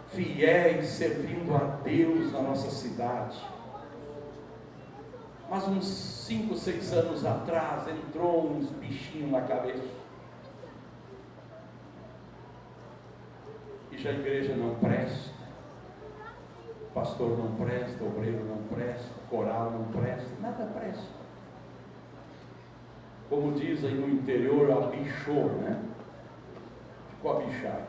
fiéis, servindo a Deus na nossa cidade. Mas uns 5, 6 anos atrás, entrou uns bichinhos na cabeça. E já a igreja não presta, pastor não presta, obreiro não presta, coral não presta, nada presta. Como diz aí no interior, abichou, né? Ficou abichado.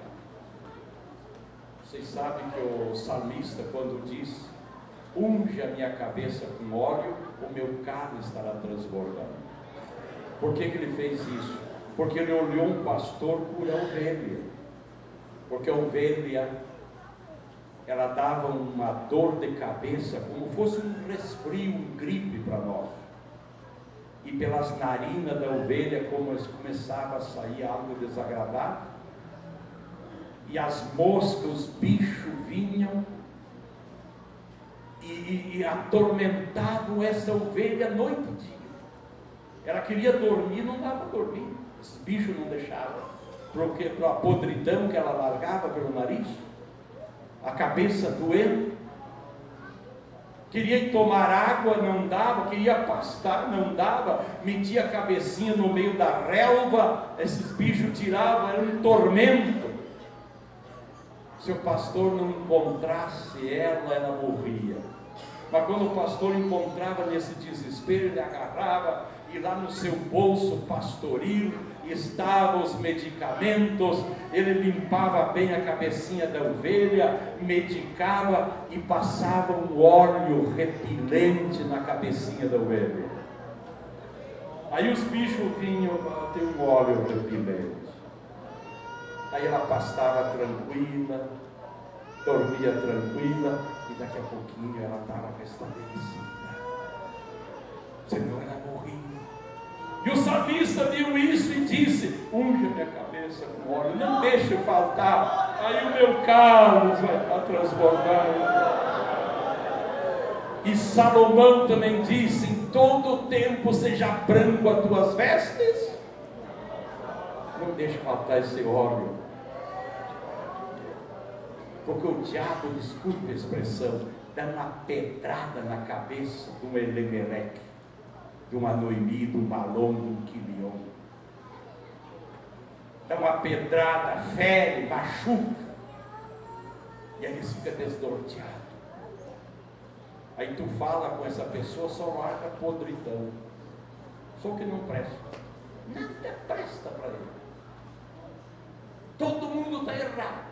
Vocês sabem que o salmista, quando diz, unge a minha cabeça com óleo, o meu carro estará transbordando. Por que ele fez isso? Porque ele olhou um pastor por a ovelha. Porque a ovelha, ela dava uma dor de cabeça, como fosse um resfrio, um gripe para nós. E pelas narinas da ovelha, como começava a sair algo desagradável, e as moscas, os bichos vinham e atormentavam essa ovelha noite e dia. Ela queria dormir, não dava para dormir, esses bichos não deixavam. Porque a podridão que ela largava pelo nariz, a cabeça doendo, queria ir tomar água, não dava, queria pastar, não dava, metia a cabecinha no meio da relva, esses bichos tiravam, era um tormento. Se o pastor não encontrasse ela, ela morria. Mas quando o pastor encontrava nesse desespero, ele agarrava, e lá no seu bolso pastoril estavam os medicamentos, ele limpava bem a cabecinha da ovelha, medicava e passava um óleo repelente na cabecinha da ovelha. Aí os bichos vinham, tem um óleo repelente. Aí ela pastava tranquila, dormia tranquila, e daqui a pouquinho ela estava restabelecida. Senão ela morria. E o salmista viu isso e disse, unge a minha cabeça com óleo, não deixe faltar, aí o meu Carlos vai estar transbordando. E Salomão também disse, em todo tempo seja branco as tuas vestes, não deixe faltar esse óleo. Porque o diabo, desculpe a expressão, dá uma pedrada na cabeça de um Elimeleque, de uma Noemi, de um Malom, de um Quilion. Dá uma pedrada, fere, machuca. E aí eles ficam desnorteados. Aí tu fala com essa pessoa, só larga podridão. Só que não presta. Nada presta para ele. Todo mundo está errado.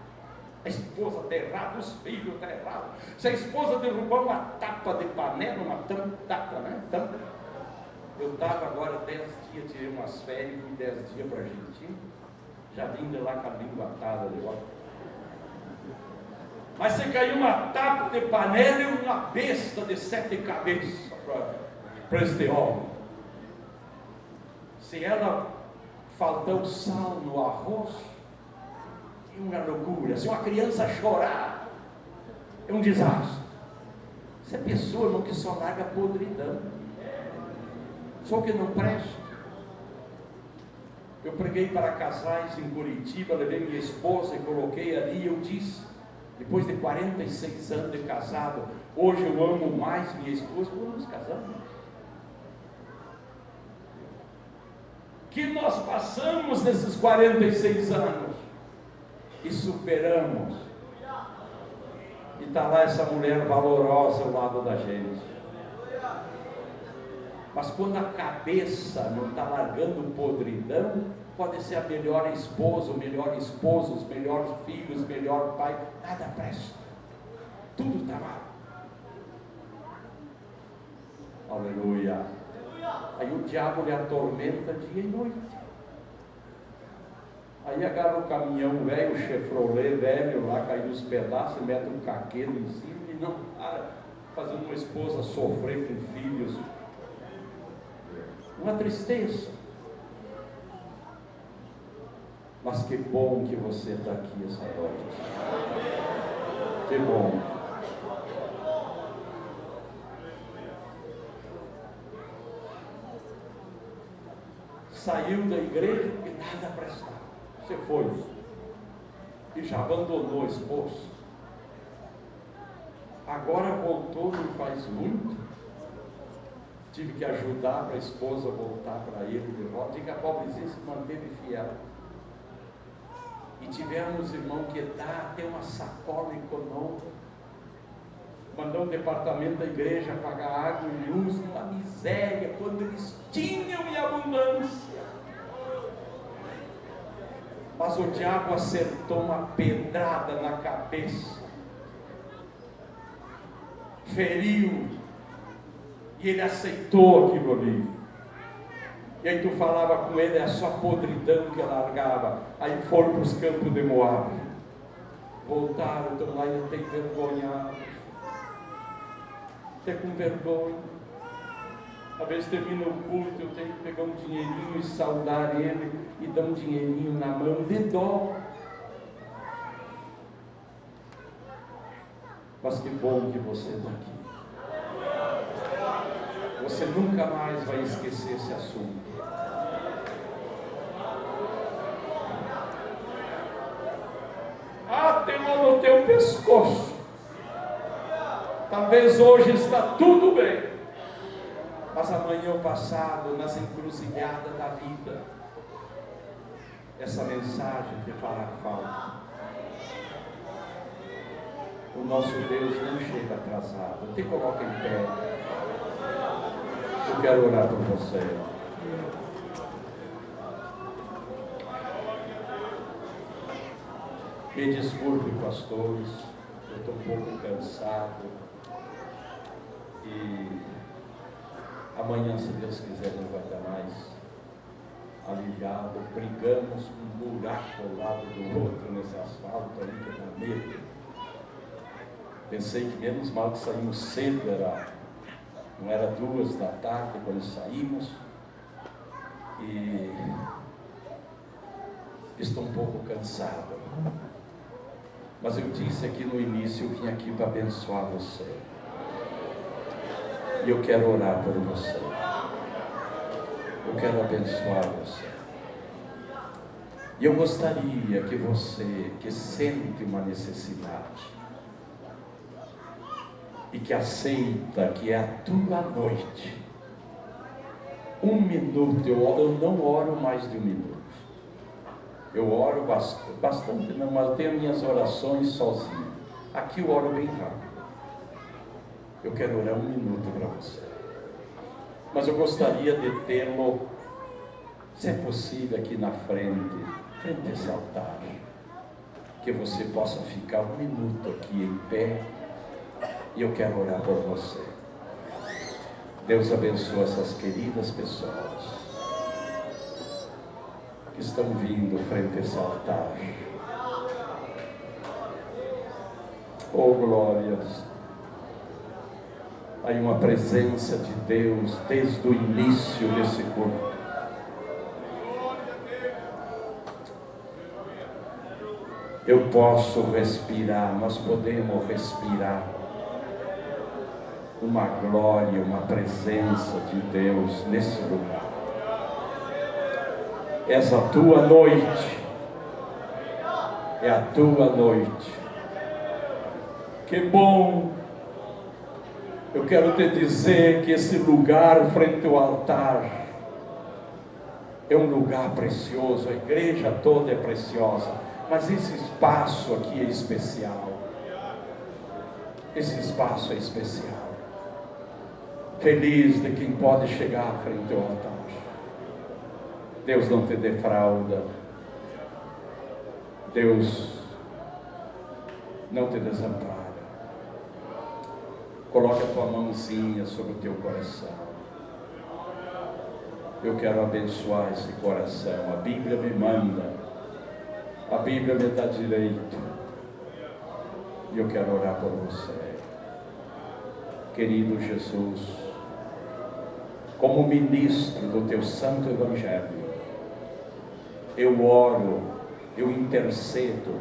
A esposa está errada, os filhos estão errados. Se a esposa derrubar uma tapa de panela, uma tampa, né? Tampa. Eu estava agora 10 dias, tirei umas férias, fui 10 dias para a Argentina. Já vim de lá com a língua atada de volta. Mas se caiu uma tapa de panela e uma besta de 7 cabeças para este homem. Se ela faltar o sal no arroz, é uma loucura. Se uma criança chorar, é um desastre. Se a pessoa não que só larga podridão, só que não presta. Eu preguei para casais em Curitiba, levei minha esposa e coloquei ali e eu disse, depois de 46 anos de casado, hoje eu amo mais minha esposa, quando nos casamos. Que nós passamos nesses 46 anos e superamos. E está lá essa mulher valorosa ao lado da gente. Mas quando a cabeça não está largando podridão, pode ser a melhor esposa, o melhor esposo, os melhores filhos, o melhor pai, nada presta. Tudo está mal. Aleluia. Aí o diabo lhe atormenta dia e noite. Aí agarra o caminhão velho, o Chevrolet velho lá, cai nos pedaços, mete um caqueiro em cima e não para, fazendo uma esposa sofrer com filhos. Uma tristeza. Mas que bom que você está aqui essa noite. Que bom. Saiu da igreja porque nada prestava. Você foi e já abandonou o esposo. Agora voltou, não faz muito. Tive que ajudar para a esposa voltar para ele de volta. Diga, a pobrezinha se manteve fiel. E tivemos irmão que dá até uma sacola econômica. Mandou um departamento da igreja pagar água e luz, uma miséria, quando eles tinham em abundância. Mas o diabo acertou uma pedrada na cabeça, feriu, e ele aceitou aquilo ali. E aí tu falava com ele, é só podridão que largava. Aí foram para os campos de Moab, voltaram, estão lá e tem vergonha. Até com vergonha. Às vezes termina o culto, eu tenho que pegar um dinheirinho e saudar ele e dar um dinheirinho na mão de dó. Mas que bom que você está aqui. Você nunca mais vai esquecer esse assunto. Atenua no teu pescoço. Talvez hoje está tudo bem, mas amanhã ou passado, nas encruzilhadas da vida, essa mensagem te fará falta. O nosso Deus não chega atrasado. Te coloca em pé. Eu quero orar por você. Me desculpe, pastores, eu estou um pouco cansado. E amanhã, se Deus quiser, não vai estar mais aliviado. Brigamos um buraco ao lado do outro nesse asfalto aí que dá medo. Pensei que menos mal que saímos cedo, não era 2 da tarde quando saímos. E estou um pouco cansado. Mas eu disse aqui no início, eu vim aqui para abençoar você. E eu quero orar por você. Eu quero abençoar você. E eu gostaria que você, que sente uma necessidade, e que aceita que é a tua noite, 1 minuto, eu não oro mais de 1 minuto, eu oro bastante não, mas eu tenho minhas orações sozinho, aqui eu oro bem rápido, eu quero orar 1 minuto para você, mas eu gostaria de tê-lo, se é possível, aqui na frente a esse altar, que você possa ficar 1 minuto aqui em pé, e eu quero orar por você. Deus abençoe essas queridas pessoas que estão vindo frente a esse altar. Oh, glórias! Há uma presença de Deus desde o início desse culto. Eu posso respirar, nós podemos respirar uma glória, uma presença de Deus nesse lugar. Essa tua noite é a tua noite. Que bom! Eu quero te dizer que esse lugar frente ao altar é um lugar precioso, a igreja toda é preciosa, mas esse espaço aqui é especial. Esse espaço é especial. Feliz de quem pode chegar frente ao altar. Deus não te defrauda. Deus não te desampara. Coloque a tua mãozinha sobre o teu coração. Eu quero abençoar esse coração. A Bíblia me manda. A Bíblia me dá direito. E eu quero orar por você. Querido Jesus, como ministro do teu santo evangelho, eu oro, eu intercedo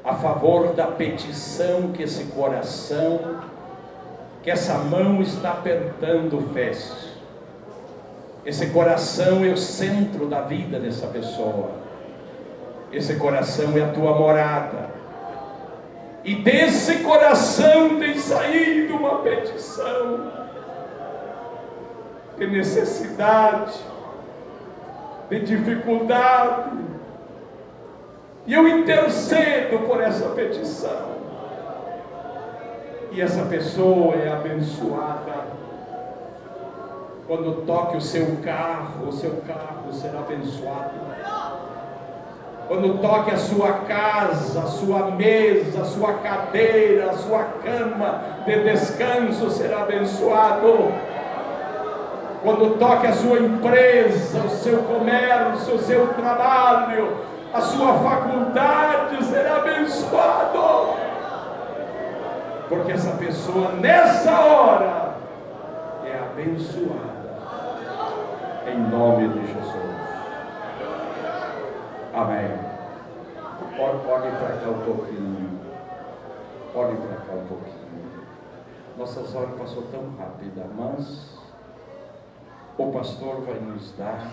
a favor da petição que esse coração, que essa mão está apertando fez. Esse coração é o centro da vida dessa pessoa. Esse coração é a tua morada. E desse coração tem saído uma petição de necessidade, de dificuldade, e eu intercedo por essa petição, e essa pessoa é abençoada. Quando toque o seu carro será abençoado. Quando toque a sua casa, a sua mesa, a sua cadeira, a sua cama de descanso será abençoado. Quando toque a sua empresa, o seu comércio, o seu trabalho, a sua faculdade será abençoado. Porque essa pessoa nessa hora é abençoada. Em nome de Jesus. Amém. Olhe para cá um pouquinho. Olhe para cá um pouquinho. Nossas horas passou tão rápida, mas o pastor vai nos dar